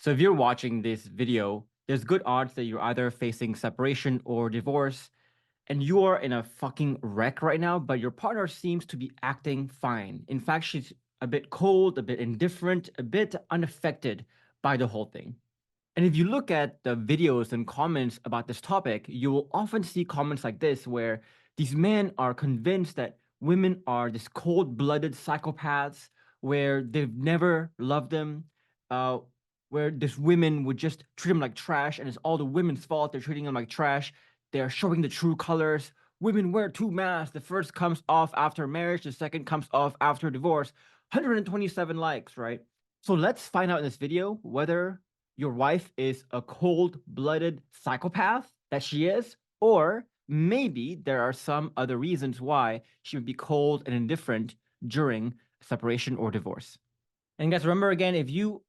So if you're watching this video, there's good odds that you're either facing separation or divorce, and you are in a fucking wreck right now, but your partner seems to be acting fine. In fact, she's a bit cold, a bit indifferent, a bit unaffected by the whole thing. And if you look at the videos and comments about this topic, you will often see comments like this where these men are convinced that women are this cold-blooded psychopaths, where they've never loved them, uh, where this women would just treat them like trash, and it's all the women's fault. They're treating them like trash. They're showing the true colors. Women wear two masks. The first comes off after marriage. The second comes off after divorce. 127 likes, right? So let's find out in this video whether your wife is a cold-blooded psychopath that she is, or maybe there are some other reasons why she would be cold and indifferent during separation or divorce. And guys, remember again, if you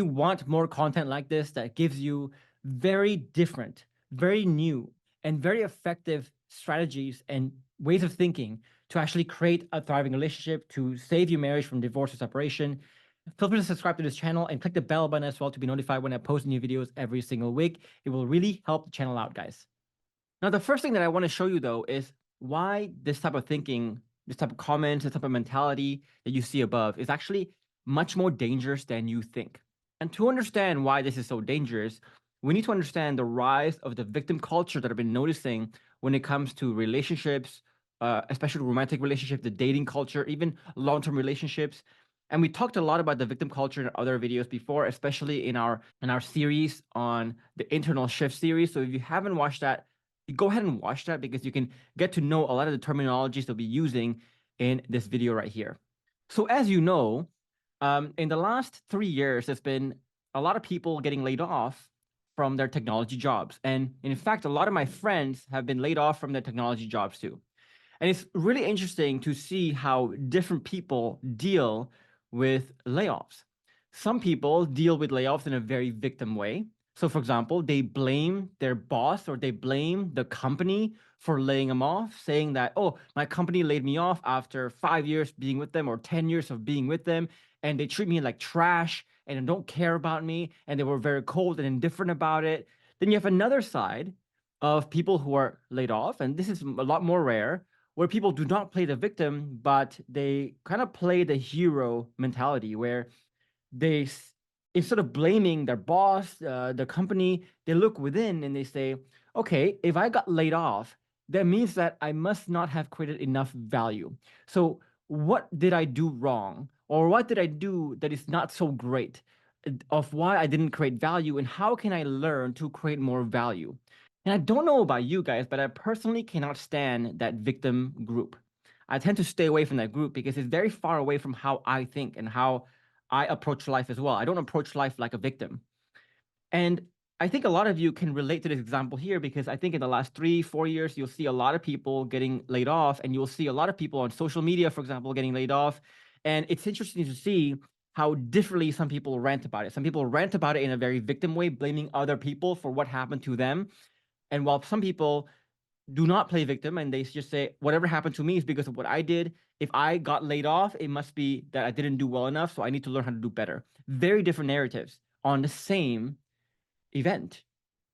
want more content like this that gives you very different, very new, and very effective strategies and ways of thinking to actually create a thriving relationship, to save your marriage from divorce or separation, feel free to subscribe to this channel and click the bell button as well to be notified when I post new videos every single week. It will really help the channel out, guys. Now, the first thing that I want to show you, though, is why this type of thinking, this type of comments, this type of mentality that you see above is actually much more dangerous than you think. And to understand why this is so dangerous, we need to understand the rise of the victim culture that I've been noticing when it comes to relationships, especially romantic relationships, the dating culture, even long-term relationships. And we talked a lot about the victim culture in other videos before, especially in our series on the internal shift series. So if you haven't watched that, go ahead and watch that because you can get to know a lot of the terminologies they'll be using in this video right here. So as you know, in the last 3 years, there's been a lot of people getting laid off from their technology jobs. And in fact, a lot of my friends have been laid off from their technology jobs too. And it's really interesting to see how different people deal with layoffs. Some people deal with layoffs in a very victim way. So for example, they blame their boss or they blame the company for laying them off, saying that, oh, my company laid me off after 5 years being with them or 10 years of being with them, and they treat me like trash and don't care about me, and they were very cold and indifferent about it. Then you have another side of people who are laid off, and this is a lot more rare, where people do not play the victim, but they kind of play the hero mentality, where they, instead of blaming their boss, the company, they look within and they say, okay, if I got laid off, that means that I must not have created enough value. So what did I do wrong? Or what did I do that is not so great of why I didn't create value, and how can I learn to create more value? And I don't know about you guys, but I personally cannot stand that victim group. I tend to stay away from that group because it's very far away from how I think and how I approach life as well. I don't approach life like a victim. And I think a lot of you can relate to this example here because I think in the last 3-4 years, you'll see a lot of people getting laid off, and you'll see a lot of people on social media, for example, getting laid off. And it's interesting to see how differently some people rant about it. Some people rant about it in a very victim way, blaming other people for what happened to them. And while some people do not play victim and they just say, whatever happened to me is because of what I did. If I got laid off, it must be that I didn't do well enough, so I need to learn how to do better. Very different narratives on the same event.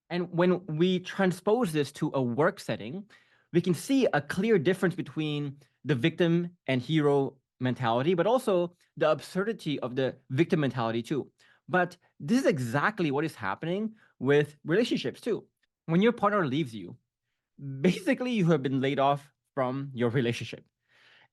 And when we transpose this to a work setting, we can see a clear difference between the victim and hero mentality, but also the absurdity of the victim mentality too. But this is exactly what is happening with relationships too. When your partner leaves you, basically you have been laid off from your relationship.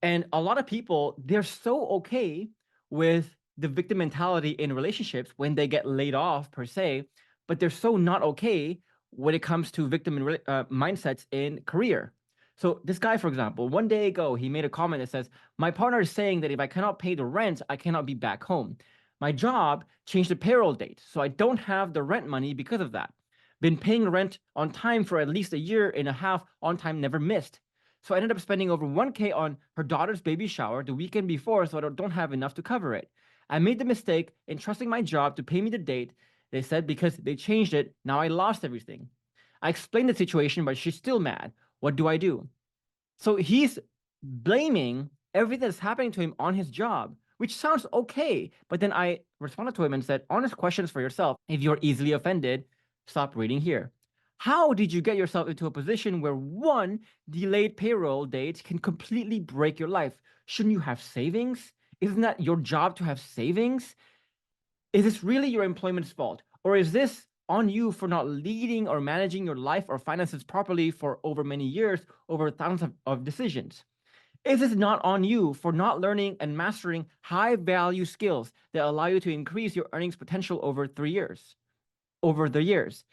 And a lot of people, they're so okay with the victim mentality in relationships when they get laid off per se, but they're so not okay when it comes to victim mindsets in career. So this guy, for example, one day ago, he made a comment that says, my partner is saying that if I cannot pay the rent, I cannot be back home. My job changed the payroll date, so I don't have the rent money because of that. Been paying rent on time for at least a year and a half, on time, never missed. So I ended up spending over 1K on her daughter's baby shower the weekend before, so I don't have enough to cover it. I made the mistake in trusting my job to pay me the date. They said because they changed it, now I lost everything. I explained the situation, but she's still mad. What do I do? So he's blaming everything that's happening to him on his job, which sounds okay. But then I responded to him and said, honest questions for yourself. If you're easily offended, stop reading here. How did you get yourself into a position where one delayed payroll date can completely break your life? Shouldn't you have savings? Isn't that your job to have savings? Is this really your employment's fault? Or is this on you for not leading or managing your life or finances properly for over many years, over thousands of decisions? Is this not on you for not learning and mastering high value skills that allow you to increase your earnings potential over the years?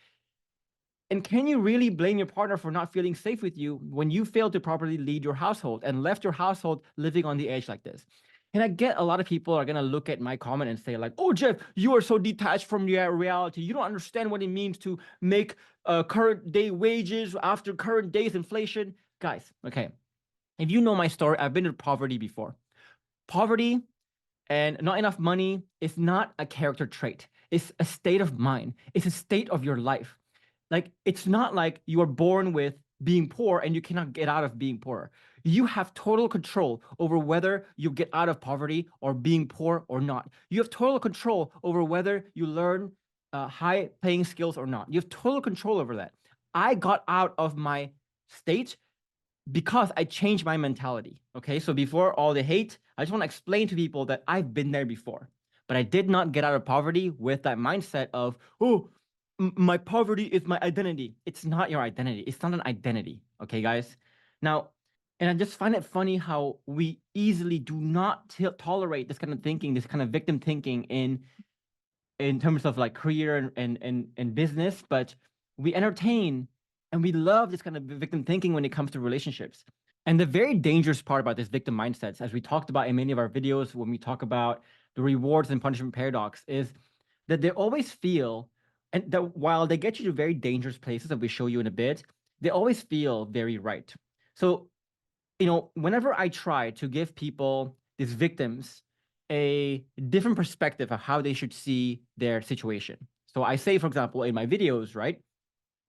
And can you really blame your partner for not feeling safe with you when you failed to properly lead your household and left your household living on the edge like this? And I get a lot of people are going to look at my comment and say like, oh, Jeff, you are so detached from your reality. You don't understand what it means to make current day wages after current day's inflation. Guys, okay. If you know my story, I've been to poverty before. Poverty and not enough money is not a character trait. It's a state of mind. It's a state of your life. Like, it's not like you are born with being poor and you cannot get out of being poor. You have total control over whether you get out of poverty or being poor or not. You have total control over whether you learn high paying skills or not. You have total control over that. I got out of my state because I changed my mentality. Okay. So before all the hate, I just want to explain to people that I've been there before, but I did not get out of poverty with that mindset of, oh, my poverty is my identity. It's not your identity. It's not an identity. Okay, guys. Now, and I just find it funny how we easily do not tolerate this kind of thinking, this kind of victim thinking in terms of like career and business, but we entertain and we love this kind of victim thinking when it comes to relationships. And the very dangerous part about this victim mindsets, as we talked about in many of our videos when we talk about the rewards and punishment paradox, is that they always feel, and that while they get you to very dangerous places that we show you in a bit, they always feel very right. So, whenever I try to give people, these victims, a different perspective of how they should see their situation. So I say, for example, in my videos, right?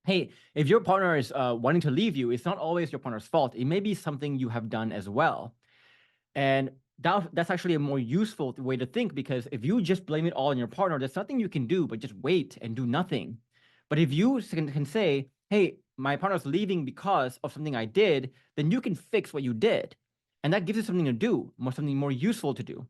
Hey, if your partner is wanting to leave you, it's not always your partner's fault. It may be something you have done as well. And that's actually a more useful way to think, because if you just blame it all on your partner, there's nothing you can do but just wait and do nothing. But if you can say, hey, my partner's leaving because of something I did, then you can fix what you did. And that gives you something to do, something more useful to do.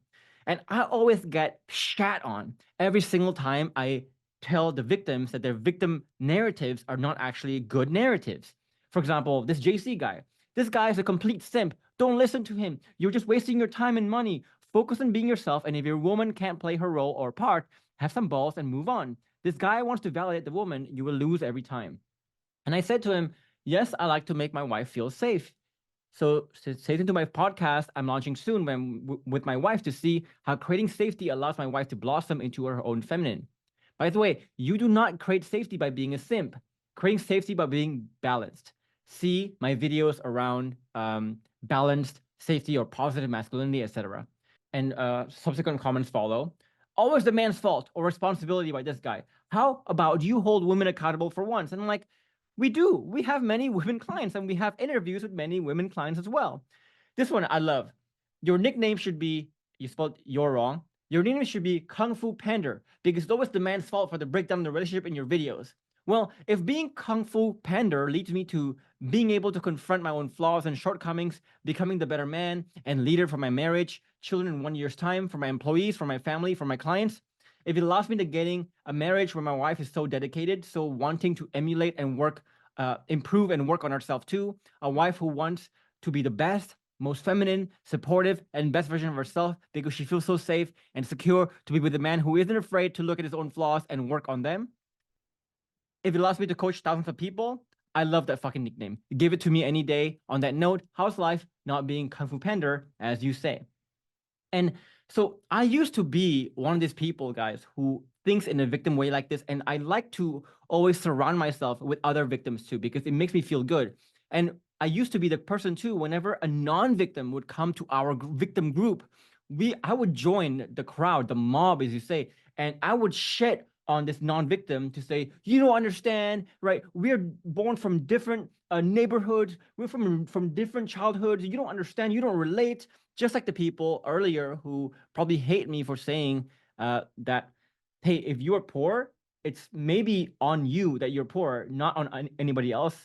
And I always get shat on every single time I tell the victims that their victim narratives are not actually good narratives. For example, this JC guy. This guy is a complete simp. Don't listen to him. You're just wasting your time and money. Focus on being yourself. And if your woman can't play her role or part, have some balls and move on. This guy wants to validate the woman. You will lose every time. And I said to him, yes, I like to make my wife feel safe. So stay tuned to my podcast I'm launching soon with my wife to see how creating safety allows my wife to blossom into her own feminine. By the way, you do not create safety by being a simp. Creating safety by being balanced. See my videos around balanced safety or positive masculinity, etc. And subsequent comments follow. Always the man's fault or responsibility by this guy. How about you hold women accountable for once? And I'm like, we do. We have many women clients and we have interviews with many women clients as well. This one I love. Your nickname should be, you spelled you're wrong. Your nickname should be Kung Fu Pander, because it's always the man's fault for the breakdown of the relationship in your videos. Well, if being Kung Fu Pander leads me to being able to confront my own flaws and shortcomings, becoming the better man and leader for my marriage, children in 1 year's time, for my employees, for my family, for my clients, if it allows me to getting a marriage where my wife is so dedicated, so wanting to emulate and work, improve and work on herself too, a wife who wants to be the best, most feminine, supportive, and best version of herself because she feels so safe and secure to be with a man who isn't afraid to look at his own flaws and work on them. If it allows me to coach thousands of people, I love that fucking nickname. Give it to me any day. On that note, how's life not being Kung Fu Pander, as you say? And so I used to be one of these people, guys, who thinks in a victim way like this. And I like to always surround myself with other victims too, because it makes me feel good. And I used to be the person too, whenever a non-victim would come to our victim group, I would join the crowd, the mob, as you say, and I would shed on this non-victim to say, you don't understand, right? We're born from different neighborhoods. We're from different childhoods. You don't understand. You don't relate. Just like the people earlier who probably hate me for saying that, hey, if you're poor, it's maybe on you that you're poor, not on anybody else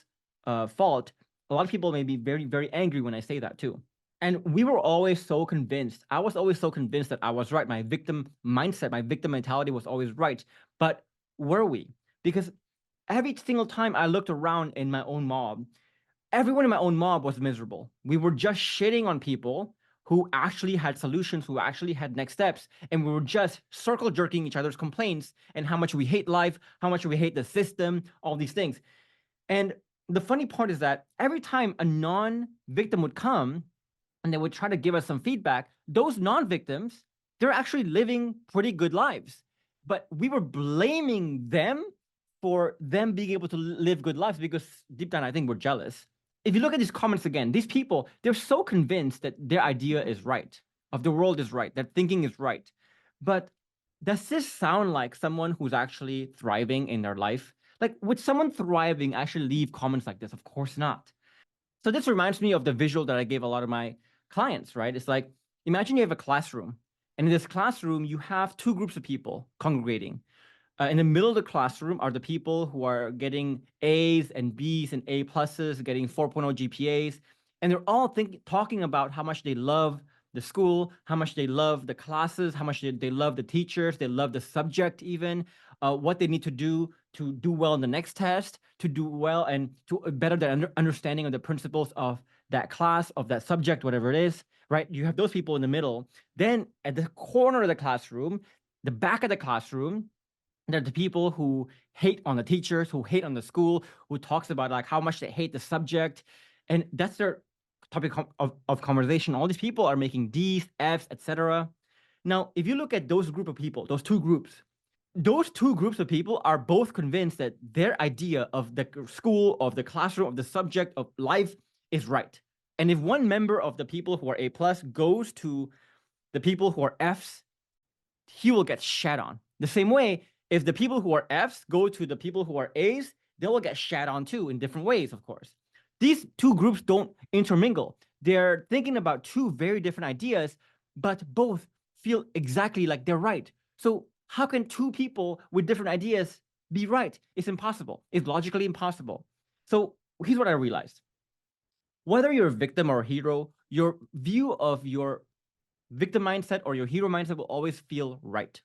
fault. A lot of people may be very, very angry when I say that too. And we were always so convinced. I was always so convinced that I was right. My victim mindset, my victim mentality was always right. But were we? Because every single time I looked around in my own mob, everyone in my own mob was miserable. We were just shitting on people who actually had solutions, who actually had next steps. And we were just circle jerking each other's complaints and how much we hate life, how much we hate the system, all these things. And the funny part is that every time a non-victim would come and they would try to give us some feedback, those non-victims, they're actually living pretty good lives. But we were blaming them for them being able to live good lives because deep down, I think we're jealous. If you look at these comments again, these people, they're so convinced that their idea is right, of the world is right, that thinking is right. But does this sound like someone who's actually thriving in their life? Like, would someone thriving actually leave comments like this? Of course not. So this reminds me of the visual that I gave a lot of my clients, right? It's like, imagine you have a classroom, and in this classroom, you have two groups of people congregating. In the middle of the classroom are the people who are getting A's and B's and A pluses, getting 4.0 GPAs, and they're all talking about how much they love the school, how much they love the classes, how much they love the teachers, they love the subject even, what they need to do well in the next test, to do well and to better their understanding of the principles of that class, of that subject, whatever it is, right? You have those people in the middle. Then at the corner of the classroom, the back of the classroom, they're the people who hate on the teachers, who hate on the school, who talks about like how much they hate the subject. And that's their topic of conversation. All these people are making D's, F's, etc. Now, if you look at those group of people, those two groups of people are both convinced that their idea of the school, of the classroom, of the subject, of life is right. And if one member of the people who are A plus goes to the people who are F's, he will get shat on. The same way, if the people who are F's go to the people who are A's, they will get shat on too in different ways, of course. These two groups don't intermingle. They're thinking about two very different ideas, but both feel exactly like they're right. So how can two people with different ideas be right? It's impossible. It's logically impossible. So here's what I realized. Whether you're a victim or a hero, your view of your victim mindset or your hero mindset will always feel right.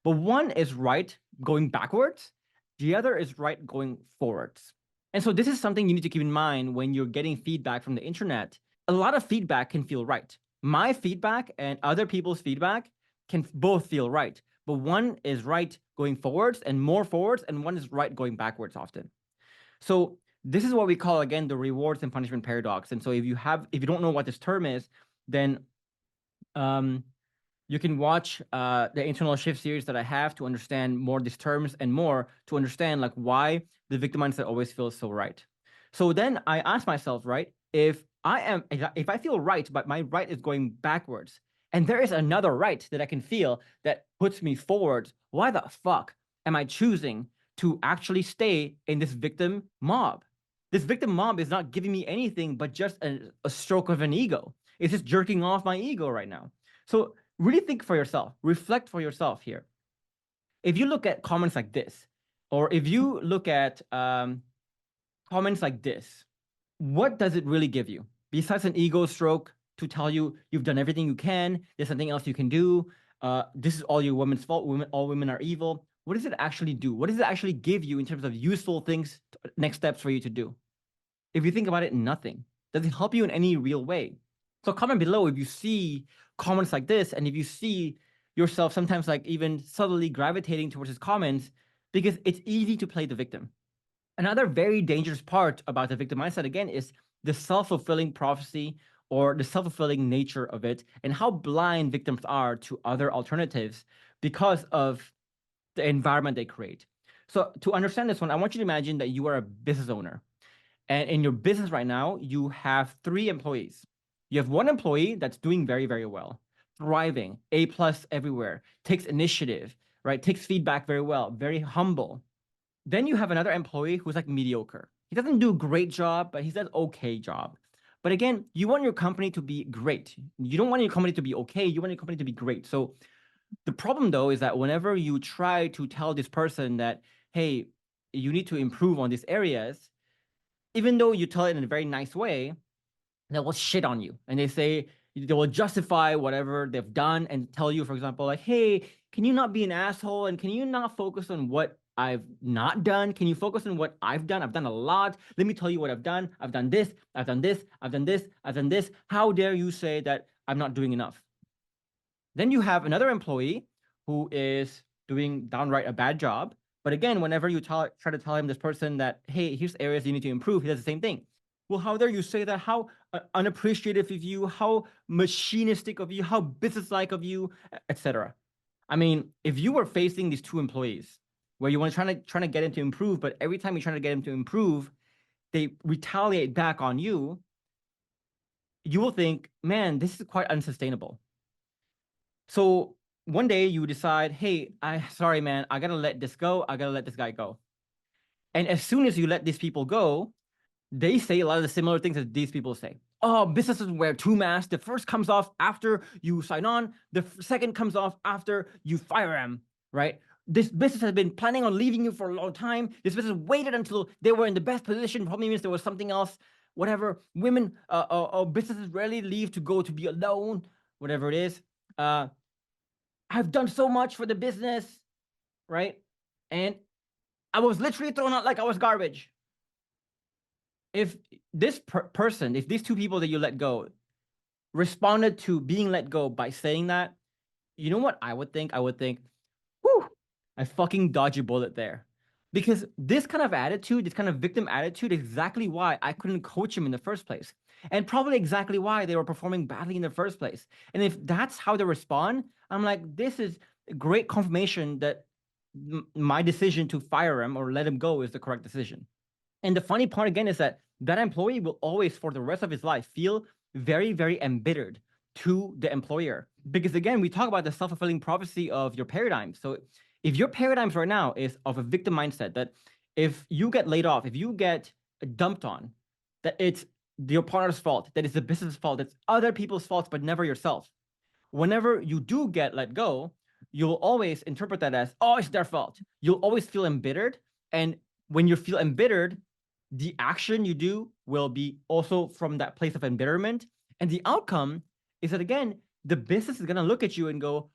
But one is right going backwards, the other is right going forwards. And so this is something you need to keep in mind when you're getting feedback from the internet. A lot of feedback can feel right. My feedback and other people's feedback can both feel right, but one is right going forwards and more forwards, and one is right going backwards often. So this is what we call, again, the rewards and punishment paradox. And so if you don't know what this term is, then you can watch the internal shift series that I have to understand more these terms and more to understand like why the victim mindset always feels so right. So then I ask myself, right, if I feel right, but my right is going backwards, and there is another right that I can feel that puts me forward, why the fuck am I choosing to actually stay in this victim mob? This victim mob is not giving me anything but just a stroke of an ego. It's just jerking off my ego right now. So really think for yourself, reflect for yourself here. If you look at comments like this, or if you look at comments like this, what does it really give you? Besides an ego stroke to tell you you've done everything you can, there's something else you can do, this is all your women's fault, all women are evil. What does it actually do? What does it actually give you in terms of useful things, next steps for you to do? If you think about it, nothing. Does it help you in any real way? So comment below if you see comments like this, and if you see yourself sometimes like even subtly gravitating towards his comments, because it's easy to play the victim. Another very dangerous part about the victim mindset, again, is the self-fulfilling prophecy or the self-fulfilling nature of it, and how blind victims are to other alternatives because of the environment they create. So to understand this one, I want you to imagine that you are a business owner. And in your business right now, you have 3 employees. You have one employee that's doing very, very well, thriving, A plus everywhere, takes initiative, right? Takes feedback very well, very humble. Then you have another employee who's like mediocre. He doesn't do a great job, but he does okay job. But again, you want your company to be great. You don't want your company to be okay. You want your company to be great. So the problem though is that whenever you try to tell this person that, hey, you need to improve on these areas, even though you tell it in a very nice way, they will shit on you. And they will justify whatever they've done and tell you, for example, like, hey, can you not be an asshole? And can you not focus on what I've not done? Can you focus on what I've done? I've done a lot. Let me tell you what I've done. I've done this. I've done this. I've done this. I've done this. How dare you say that I'm not doing enough? Then you have another employee who is doing downright a bad job. But again, whenever you try to tell him, this person, that, hey, here's areas you need to improve, he does the same thing. Well, how dare you say that? How unappreciative of you, how machinistic of you, how businesslike of you, etc. I mean, if you were facing these two employees where you want trying to get them to improve, but every time you're trying to get them to improve, they retaliate back on you, you will think, man, this is quite unsustainable. So one day you decide, hey, sorry, man, I gotta let this go. I gotta let this guy go. And as soon as you let these people go, they say a lot of the similar things that these people say. Oh, businesses wear two masks. The first comes off after you sign on. The second comes off after you fire them, right? This business has been planning on leaving you for a long time. This business waited until they were in the best position. Probably means there was something else, whatever. Women, businesses rarely leave to go to be alone, whatever it is. I've done so much for the business, right? And I was literally thrown out like I was garbage. If this person, if these two people that you let go responded to being let go by saying that, you know what I would think? I would think, whew, I fucking dodged a bullet there. Because this kind of attitude, this kind of victim attitude, is exactly why I couldn't coach him in the first place. And probably exactly why they were performing badly in the first place. And if that's how they respond, I'm like, this is great confirmation that my decision to fire him or let him go is the correct decision. And the funny part again is that that employee will always, for the rest of his life, feel very, very embittered to the employer. Because again, we talk about the self-fulfilling prophecy of your paradigm. So if your paradigms right now is of a victim mindset, that if you get laid off, if you get dumped on, that it's your partner's fault, that it's the business' fault, it's other people's faults, but never yourself. Whenever you do get let go, you'll always interpret that as, oh, it's their fault. You'll always feel embittered. And when you feel embittered, the action you do will be also from that place of embitterment. And the outcome is that, again, the business is going to look at you and go,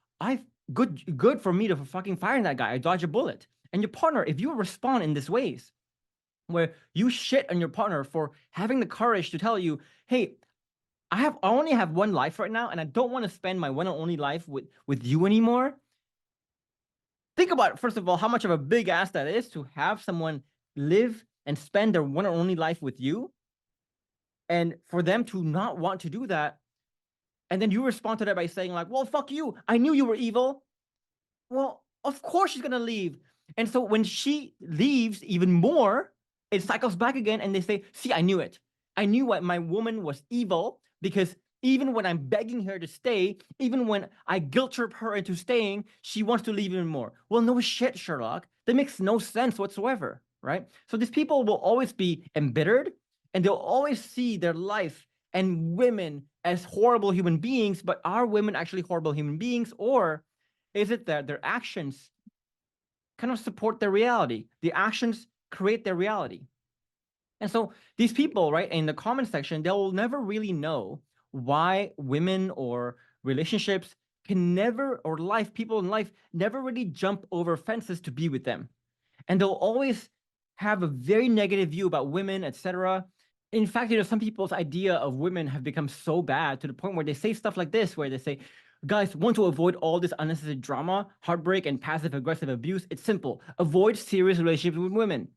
good for me to fucking firing that guy. I dodge a bullet. And your partner, if you respond in these ways, where you shit on your partner for having the courage to tell you, hey, I only have one life right now, and I don't want to spend my one and only life with you anymore. Think about, first of all, how much of a big ass that is to have someone live and spend their one and only life with you, and for them to not want to do that. And then you respond to that by saying like, well, fuck you. I knew you were evil. Well, of course she's going to leave. And so when she leaves even more, it cycles back again. And they say, see, I knew it. I knew what my woman was evil, because even when I'm begging her to stay, even when I guilt trip her into staying, she wants to leave even more. Well, no shit, Sherlock. That makes no sense whatsoever, right? So these people will always be embittered, and they'll always see their life and women as horrible human beings. But are women actually horrible human beings? Or is it that their actions kind of support their reality? The actions create their reality. And so these people, right, in the comment section, they'll never really know why women or relationships can never, or life, people in life never really jump over fences to be with them. And they'll always have a very negative view about women, etc. In fact, some people's idea of women have become so bad to the point where they say stuff like this, where they say, guys, want to avoid all this unnecessary drama, heartbreak, and passive-aggressive abuse? It's simple. Avoid serious relationships with women.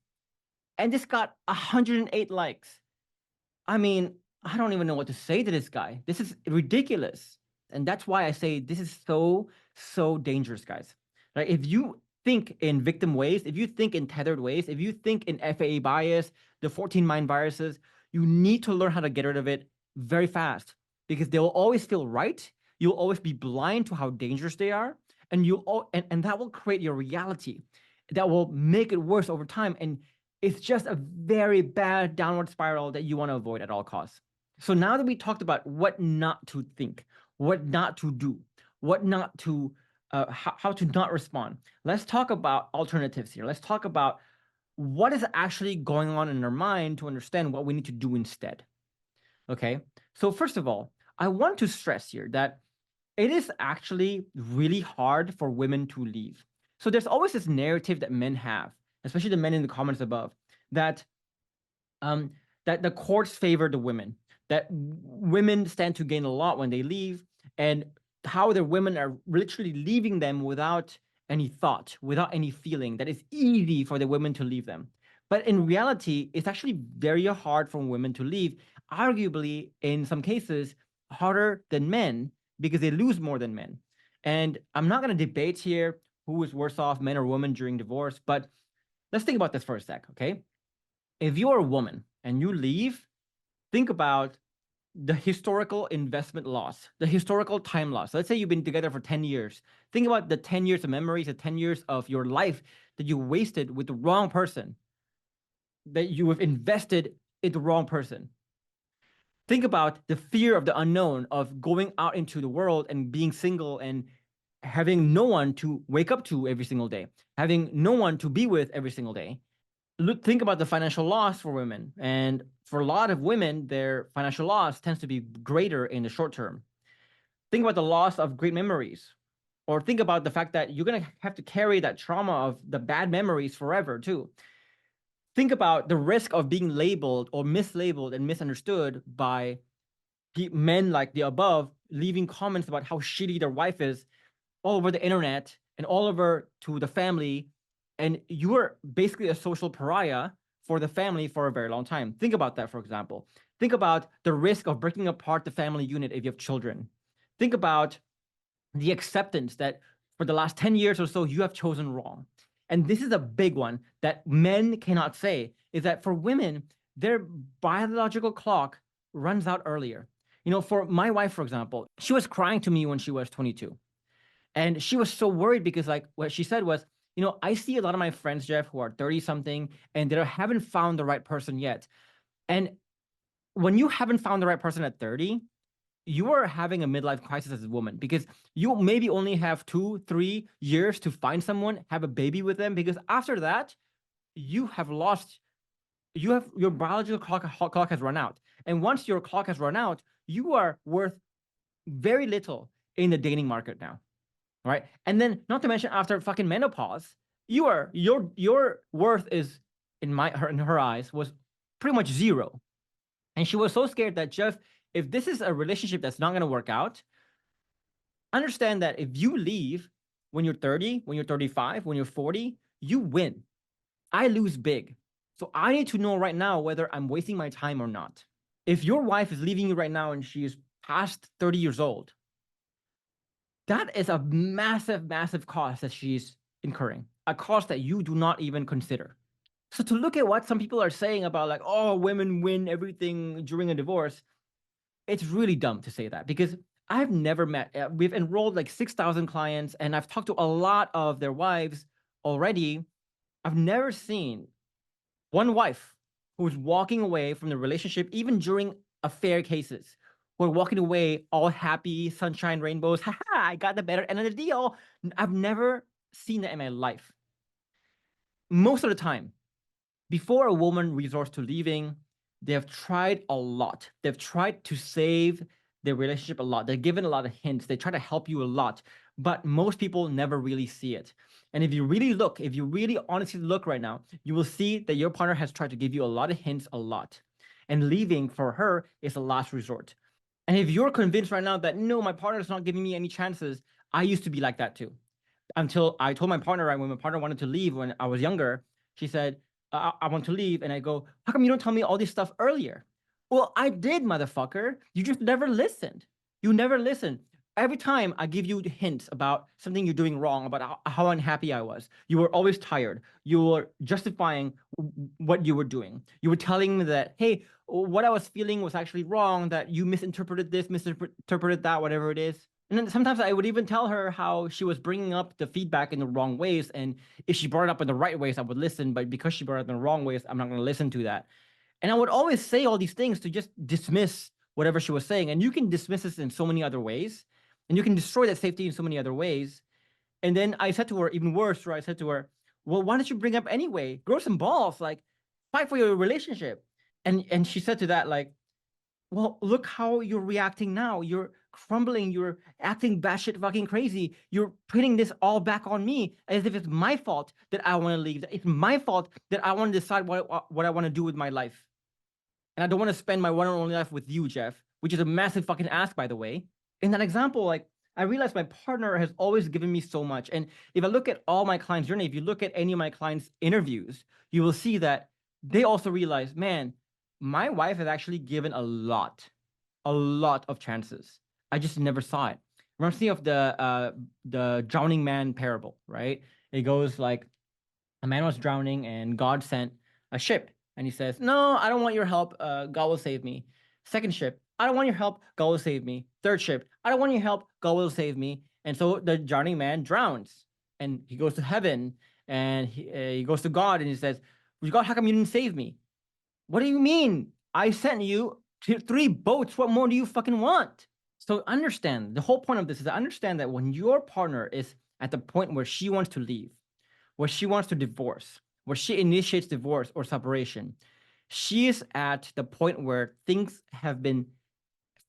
And this got 108 likes. I mean, I don't even know what to say to this guy. This is ridiculous. And that's why I say this is so, so dangerous, guys. Right? If you think in victim ways, if you think in tethered ways, if you think in FAA bias, the 14 mind viruses, you need to learn how to get rid of it very fast, because they will always feel right. You'll always be blind to how dangerous they are. and and that will create your reality that will make it worse over time. And it's just a very bad downward spiral that you want to avoid at all costs. So now that we talked about what not to think, what not to do, what not to how to not respond, let's talk about alternatives here. Let's talk about what is actually going on in our mind to understand what we need to do instead. Okay, so first of all, I want to stress here that it is actually really hard for women to leave. So there's always this narrative that men have, especially the men in the comments above, that um, that the courts favor the women, that women stand to gain a lot when they leave, and how the women are literally leaving them without any thought, without any feeling, that it's easy for the women to leave them. But in reality, it's actually very hard for women to leave, arguably, in some cases, harder than men because they lose more than men. And I'm not going to debate here who is worse off, men or women, during divorce, but let's think about this for a sec, okay? If you're a woman and you leave, think about the historical investment loss, the historical time loss. Let's say you've been together for 10 years. Think about the 10 years of memories, the 10 years of your life that you wasted with the wrong person, that you have invested in the wrong person. Think about the fear of the unknown, of going out into the world and being single and having no one to wake up to every single day, having no one to be with every single day. Think about the financial loss for women. And for a lot of women, their financial loss tends to be greater in the short term. Think about the loss of great memories. Or think about the fact that you're going to have to carry that trauma of the bad memories forever, too. Think about the risk of being labeled or mislabeled and misunderstood by men like the above, leaving comments about how shitty their wife is all over the internet and all over to the family. And you are basically a social pariah for the family for a very long time. Think about that, for example. Think about the risk of breaking apart the family unit if you have children. Think about the acceptance that for the last 10 years or so, you have chosen wrong. And this is a big one that men cannot say, is that for women, their biological clock runs out earlier. You know, for my wife, for example, she was crying to me when she was 22. And she was so worried because, like, what she said was, you know, I see a lot of my friends, Jeff, who are 30 something and they haven't found the right person yet. And when you haven't found the right person at 30, you are having a midlife crisis as a woman because you maybe only have 2-3 years to find someone, have a baby with them, because after that, you have lost, you have your biological clock has run out. And once your clock has run out, you are worth very little in the dating market now. Right. And then not to mention after fucking menopause, your worth is in her eyes was pretty much zero. And she was so scared that, Jeff, if this is a relationship that's not going to work out, understand that if you leave when you're 30, when you're 35, when you're 40, you win. I lose big. So I need to know right now whether I'm wasting my time or not. If your wife is leaving you right now and she is past 30 years old, that is a massive, massive cost that she's incurring, a cost that you do not even consider. So to look at what some people are saying about, like, oh, women win everything during a divorce, it's really dumb to say that, because I've never met, we've enrolled like 6,000 clients and I've talked to a lot of their wives already. I've never seen one wife who's walking away from the relationship, even during affair cases, who are walking away all happy, sunshine, rainbows. Haha, I got the better end of the deal. I've never seen that in my life. Most of the time, before a woman resorts to leaving, they have tried a lot. They've tried to save their relationship a lot. They've given a lot of hints. They try to help you a lot, but most people never really see it. And if you really look, if you really honestly look right now, you will see that your partner has tried to give you a lot of hints a lot. And leaving for her is a last resort. And if you're convinced right now that, no, my partner is not giving me any chances, I used to be like that too. Until I told my partner, right, when my partner wanted to leave when I was younger, she said, I want to leave. And I go, how come you don't tell me all this stuff earlier? Well, I did, motherfucker. You just never listened. You never listened. Every time I give you hints about something you're doing wrong, about how unhappy I was, you were always tired. You were justifying what you were doing. You were telling me that, hey, what I was feeling was actually wrong, that you misinterpreted this, misinterpreted that, whatever it is. And then sometimes I would even tell her how she was bringing up the feedback in the wrong ways. And if she brought it up in the right ways, I would listen. But because she brought it up in the wrong ways, I'm not going to listen to that. And I would always say all these things to just dismiss whatever she was saying. And you can dismiss this in so many other ways. And you can destroy that safety in so many other ways. And then I said to her, even worse, where I said to her, well, why don't you bring up anyway? Grow some balls, like fight for your relationship. And she said to that, like, well, look how you're reacting now. You're crumbling. You're acting batshit fucking crazy. You're putting this all back on me as if it's my fault that I want to leave. It's my fault that I want to decide what I want to do with my life. And I don't want to spend my one and only life with you, Jeff, which is a massive fucking ask, by the way. In that example, like, I realized my partner has always given me so much. And if I look at all my clients' journey, if you look at any of my clients' interviews, you will see that they also realize, man, my wife has actually given a lot of chances. I just never saw it. Reminds me of the drowning man parable, right? It goes like, a man was drowning and God sent a ship. And he says, no, I don't want your help. God will save me. Second ship, I don't want your help. God will save me. Third ship, I don't want your help. God will save me. And so the drowning man drowns and he goes to heaven and he goes to God and he says, God, how come you didn't save me? What do you mean? I sent you to 3 boats. What more do you fucking want? So understand, the whole point of this is to understand that when your partner is at the point where she wants to leave, where she wants to divorce, where she initiates divorce or separation, she is at the point where things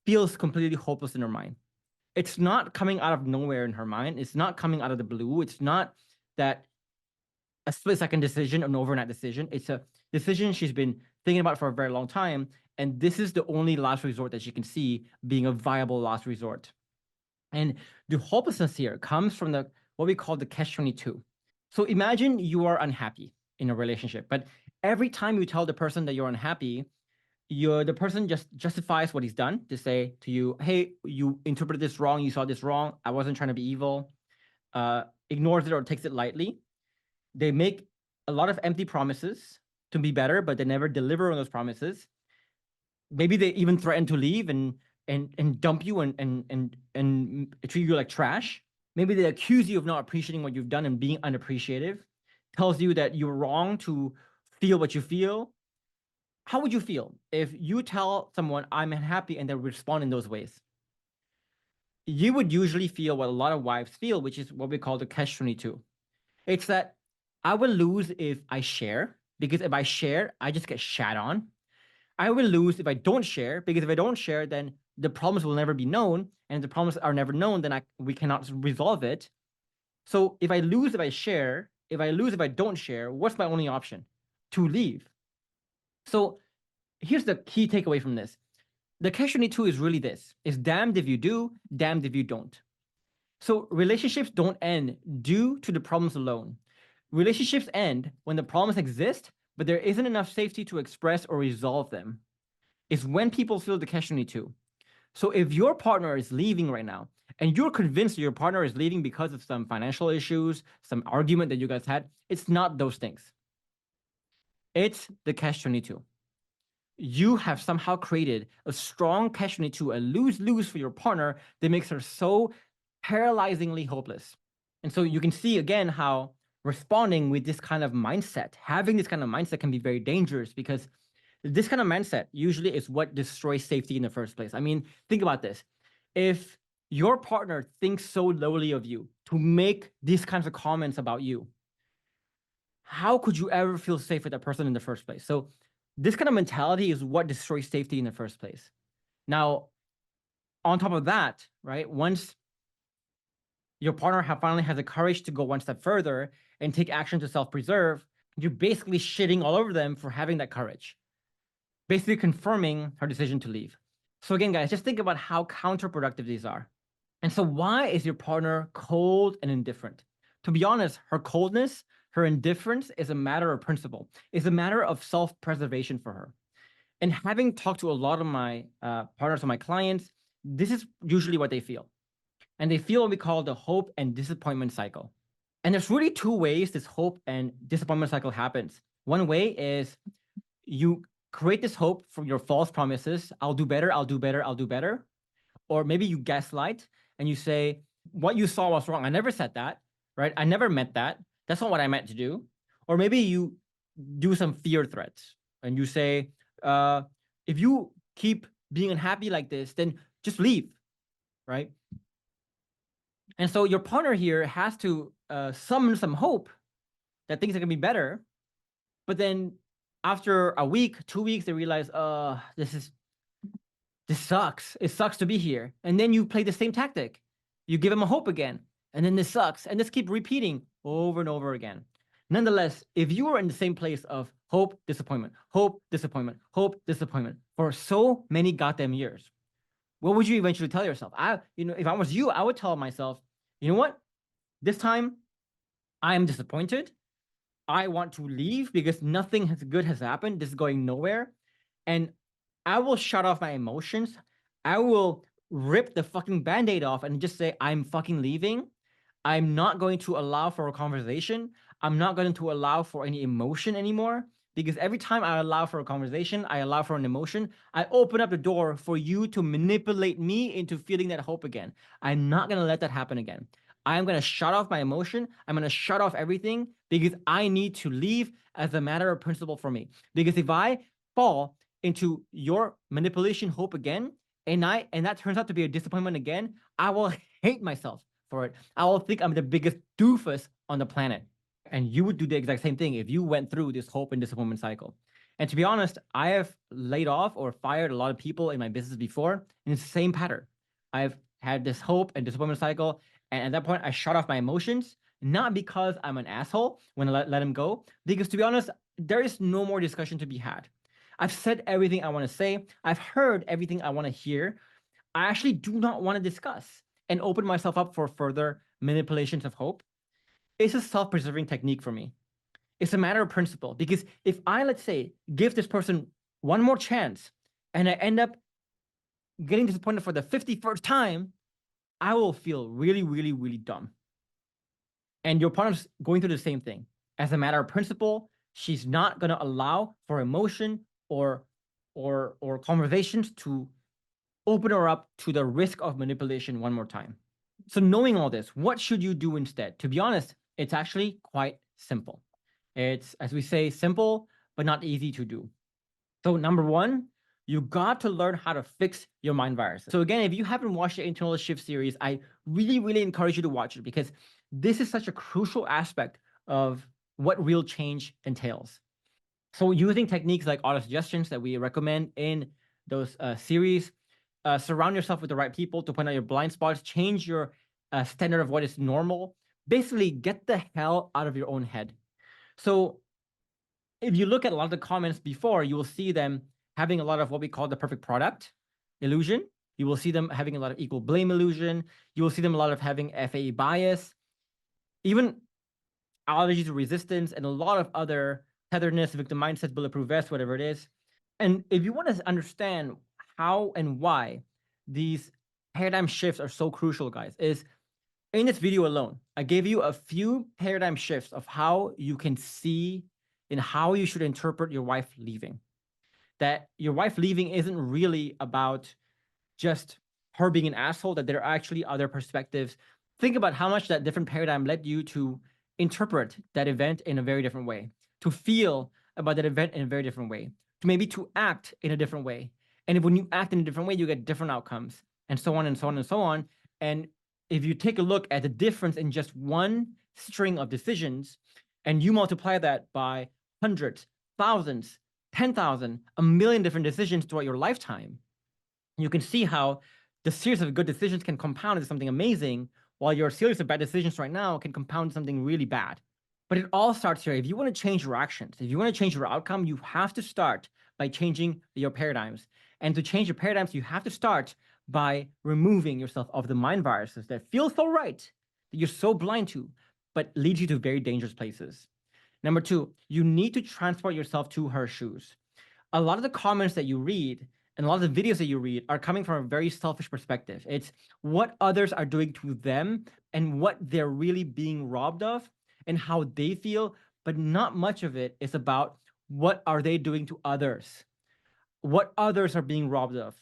feels completely hopeless in her mind. It's not coming out of nowhere in her mind. It's not coming out of the blue. It's not that a split-second decision, an overnight decision. It's a decision she's been thinking about for a very long time. And this is the only last resort that she can see being a viable last resort. And the hopelessness here comes from what we call the catch-22. So imagine you are unhappy in a relationship, but every time you tell the person that you're unhappy, the person just justifies what he's done to say to you, hey, you interpreted this wrong, you saw this wrong, I wasn't trying to be evil, ignores it or takes it lightly. They make a lot of empty promises to be better, but they never deliver on those promises. Maybe they even threaten to leave and dump you and treat you like trash. Maybe they accuse you of not appreciating what you've done and being unappreciative, tells you that you're wrong to feel what you feel. How would you feel if you tell someone I'm unhappy and they respond in those ways? You would usually feel what a lot of wives feel, which is what we call the catch-22. It's that I will lose if I share, because if I share, I just get shat on. I will lose if I don't share, because if I don't share, then the problems will never be known. And if the problems are never known, then we cannot resolve it. So if I lose if I share, if I lose if I don't share, what's my only option? To leave. So here's the key takeaway from this. The catch-22 is really this. It's damned if you do, damned if you don't. So relationships don't end due to the problems alone. Relationships end when the problems exist, but there isn't enough safety to express or resolve them. It's when people feel the catch-22. So if your partner is leaving right now, and you're convinced your partner is leaving because of some financial issues, some argument that you guys had, it's not those things. It's the catch-22. You have somehow created a strong catch-22, a lose-lose for your partner that makes her so paralyzingly hopeless. And so you can see again how responding with this kind of mindset, having this kind of mindset can be very dangerous, because this kind of mindset usually is what destroys safety in the first place. I mean, think about this. If your partner thinks so lowly of you to make these kinds of comments about you, how could you ever feel safe with that person in the first place? So this kind of mentality is what destroys safety in the first place. Now, on top of that, right, once your partner finally has the courage to go one step further and take action to self-preserve, you're basically shitting all over them for having that courage, basically confirming her decision to leave. So again, guys, just think about how counterproductive these are. And so why is your partner cold and indifferent? To be honest, her coldness, her indifference is a matter of principle. It's a matter of self-preservation for her. And having talked to a lot of my partners and my clients, this is usually what they feel. And they feel what we call the hope and disappointment cycle. And there's really 2 ways this hope and disappointment cycle happens. One way is you create this hope from your false promises. I'll do better, I'll do better, I'll do better. Or maybe you gaslight and you say, what you saw was wrong. I never said that, right? I never meant that. That's not what I meant to do. Or maybe you do some fear threats and you say, if you keep being unhappy like this, then just leave, right? And so your partner here has to summon some hope that things are gonna be better. But then after a week, 2 weeks, they realize, this sucks. It sucks to be here. And then you play the same tactic. You give them a hope again, and then this sucks. And this keep repeating over and over again. Nonetheless, if you are in the same place of hope, disappointment, hope, disappointment, hope, disappointment for so many goddamn years, what would you eventually tell yourself? If I was you, I would tell myself, you know what? This time I am disappointed. I want to leave because nothing good has happened. This is going nowhere. And I will shut off my emotions. I will rip the fucking band-aid off and just say, I'm fucking leaving. I'm not going to allow for a conversation. I'm not going to allow for any emotion anymore. Because every time I allow for a conversation, I allow for an emotion, I open up the door for you to manipulate me into feeling that hope again. I'm not going to let that happen again. I'm going to shut off my emotion. I'm going to shut off everything because I need to leave as a matter of principle for me. Because if I fall into your manipulation hope again, and that turns out to be a disappointment again, I will hate myself for it. I will think I'm the biggest doofus on the planet. And you would do the exact same thing if you went through this hope and disappointment cycle. And to be honest, I have laid off or fired a lot of people in my business before, and it's the same pattern. I've had this hope and disappointment cycle, and at that point, I shut off my emotions, not because I'm an asshole when I let them go, because to be honest, there is no more discussion to be had. I've said everything I want to say. I've heard everything I want to hear. I actually do not want to discuss and open myself up for further manipulations of hope. It's a self-preserving technique for me. It's a matter of principle because if I, let's say, give this person one more chance and I end up getting disappointed for the 51st time, I will feel really, really, really dumb. And your partner's going through the same thing. As a matter of principle, she's not going to allow for emotion or conversations to open her up to the risk of manipulation one more time. So knowing all this, what should you do instead? To be honest, it's actually quite simple. It's, as we say, simple, but not easy to do. So number one, you got to learn how to fix your mind viruses. So again, if you haven't watched the Internal Shift series, I really, really encourage you to watch it because this is such a crucial aspect of what real change entails. So using techniques like auto-suggestions that we recommend in those series, surround yourself with the right people to point out your blind spots, change your standard of what is normal. Basically, get the hell out of your own head. So if you look at a lot of the comments before, you will see them having a lot of what we call the perfect product illusion. You will see them having a lot of equal blame illusion. You will see them a lot of having FAE bias, even allergy to resistance, and a lot of other tetherness, victim mindset, bulletproof vest, whatever it is. And if you want to understand how and why these paradigm shifts are so crucial, guys, is in this video alone, I gave you a few paradigm shifts of how you can see and how you should interpret your wife leaving. That your wife leaving isn't really about just her being an asshole, that there are actually other perspectives. Think about how much that different paradigm led you to interpret that event in a very different way, to feel about that event in a very different way, to maybe to act in a different way. And if when you act in a different way, you get different outcomes, and so on and so on and so on. And if you take a look at the difference in just one string of decisions, and you multiply that by hundreds, thousands, 10,000, a million different decisions throughout your lifetime, you can see how the series of good decisions can compound into something amazing, while your series of bad decisions right now can compound something really bad. But it all starts here. If you want to change your actions, if you want to change your outcome, you have to start by changing your paradigms. And to change your paradigms, you have to start by removing yourself of the mind viruses that feel so right, that you're so blind to, but leads you to very dangerous places. Number two, you need to transport yourself to her shoes. A lot of the comments that you read and a lot of the videos that you read are coming from a very selfish perspective. It's what others are doing to them and what they're really being robbed of and how they feel, but not much of it is about what are they doing to others, what others are being robbed of,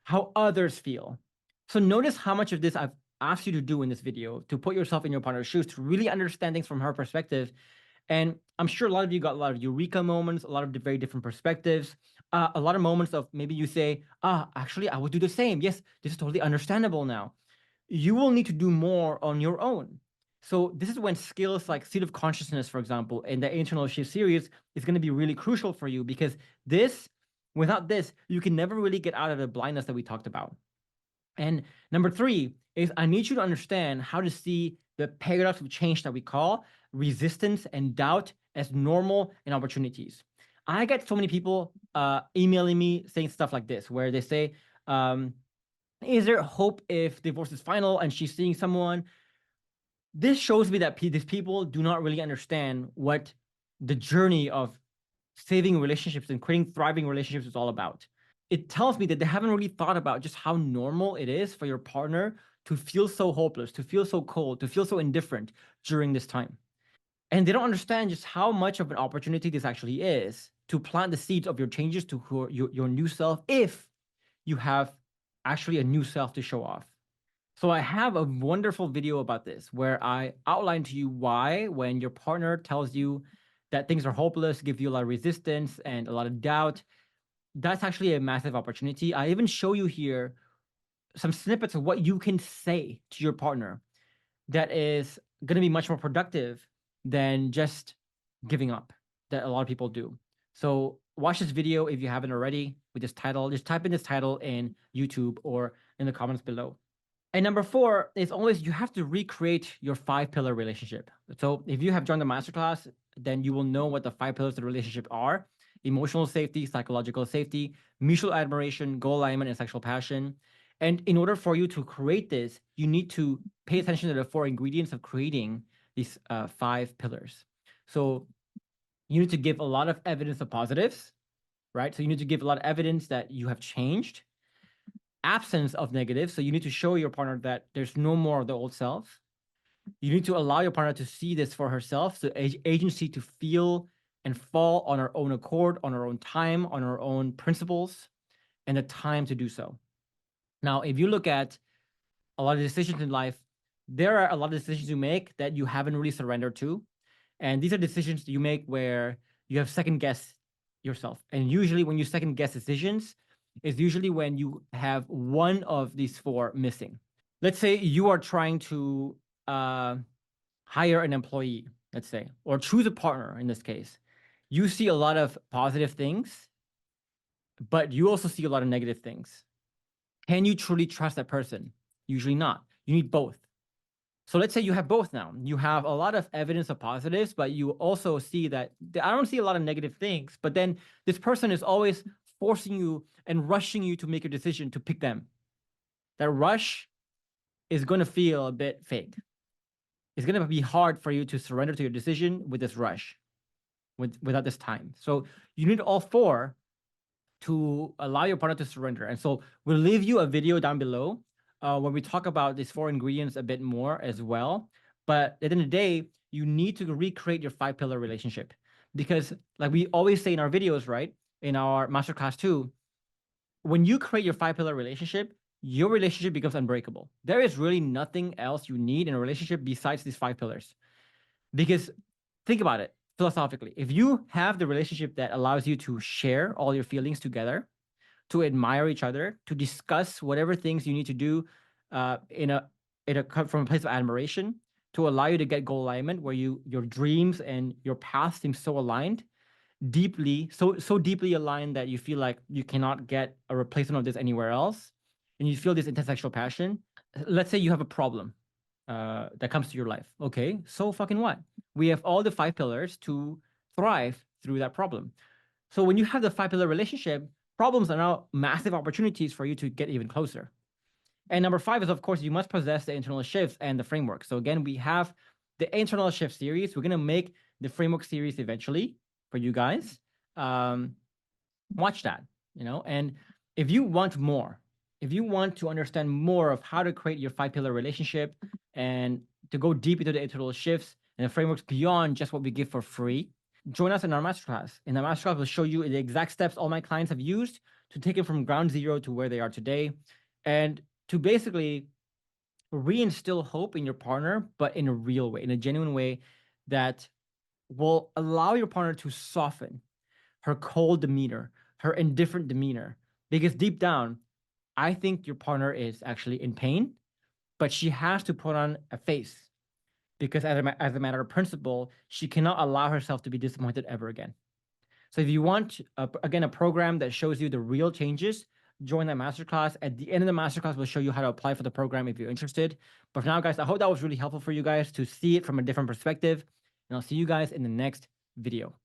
how others feel. So notice how much of this asked you to do in this video, to put yourself in your partner's shoes, to really understand things from her perspective. And I'm sure a lot of you got a lot of eureka moments, a lot of very different perspectives, a lot of moments of maybe you say, actually, I would do the same. Yes, this is totally understandable now. You will need to do more on your own. So this is when skills like state of consciousness, for example, in the internal shift series is going to be really crucial for you, because without this, you can never really get out of the blindness that we talked about. And number 3 is I need you to understand how to see the paradox of change that we call resistance and doubt as normal and opportunities. I get so many people emailing me saying stuff like this, where they say, is there hope if divorce is final and she's seeing someone? This shows me that these people do not really understand what the journey of saving relationships and creating thriving relationships is all about. It tells me that they haven't really thought about just how normal it is for your partner to feel so hopeless, to feel so cold, to feel so indifferent during this time. And they don't understand just how much of an opportunity this actually is to plant the seeds of your changes to your new self, if you have actually a new self to show off. So I have a wonderful video about this where I outline to you why, when your partner tells you that things are hopeless, give you a lot of resistance and a lot of doubt, that's actually a massive opportunity. I even show you here some snippets of what you can say to your partner that is going to be much more productive than just giving up, that a lot of people do. So watch this video if you haven't already with this title. Just type in this title in YouTube or in the comments below. And number 4 is always you have to recreate your 5-pillar relationship. So if you have joined the masterclass, then you will know what the 5 pillars of the relationship are: emotional safety, psychological safety, mutual admiration, goal alignment, and sexual passion. And in order for you to create this, you need to pay attention to the 4 ingredients of creating these 5 pillars. So you need to give a lot of evidence of positives, right? So you need to give a lot of evidence that you have changed. Absence of negatives. So you need to show your partner that there's no more of the old self. You need to allow your partner to see this for herself. So agency to feel and fall on her own accord, on her own time, on her own principles, and the time to do so. Now, if you look at a lot of decisions in life, there are a lot of decisions you make that you haven't really surrendered to. And these are decisions you make where you have second guessed yourself. And usually when you second guess decisions, is usually when you have one of these 4 missing. Let's say you are trying to hire an employee, let's say, or choose a partner in this case. You see a lot of positive things, but you also see a lot of negative things. Can you truly trust that person? Usually not. You need both. So let's say you have both now. You have a lot of evidence of positives, but you also see that I don't see a lot of negative things, but then this person is always forcing you and rushing you to make a decision to pick them. That rush is going to feel a bit fake. It's going to be hard for you to surrender to your decision with this rush, without this time. So you need all 4 to allow your partner to surrender. And so we'll leave you a video down below when we talk about these 4 ingredients a bit more as well. But at the end of the day, you need to recreate your 5-pillar relationship, because like we always say in our videos, right? In our masterclass too, when you create your 5-pillar relationship, your relationship becomes unbreakable. There is really nothing else you need in a relationship besides these 5 pillars. Because think about it philosophically. If you have the relationship that allows you to share all your feelings together, to admire each other, to discuss whatever things you need to do from a place of admiration, to allow you to get goal alignment, where your dreams and your path seem so aligned, so deeply aligned that you feel like you cannot get a replacement of this anywhere else, and you feel this intense sexual passion. Let's say you have a problem that comes to your life. Okay, so fucking what? We have all the 5 pillars to thrive through that problem. So when you have the 5-pillar relationship, problems are now massive opportunities for you to get even closer. And number 5 is, of course, you must possess the internal shifts and the framework. So again, we have the internal shift series. We're going to make the framework series eventually for you guys. Watch that, and if you want more, if you want to understand more of how to create your 5-pillar relationship and to go deep into the internal shifts and the frameworks beyond just what we give for free, join us in our masterclass. In the masterclass, we'll show you the exact steps all my clients have used to take it from ground zero to where they are today, and to basically reinstill hope in your partner, but in a real way, in a genuine way that will allow your partner to soften her cold demeanor, her indifferent demeanor. Because deep down, I think your partner is actually in pain, but she has to put on a face because, as a matter of principle, she cannot allow herself to be disappointed ever again. So, if you want, again, a program that shows you the real changes, join that masterclass. At the end of the masterclass, we'll show you how to apply for the program if you're interested. But for now, guys, I hope that was really helpful for you guys to see it from a different perspective. And I'll see you guys in the next video.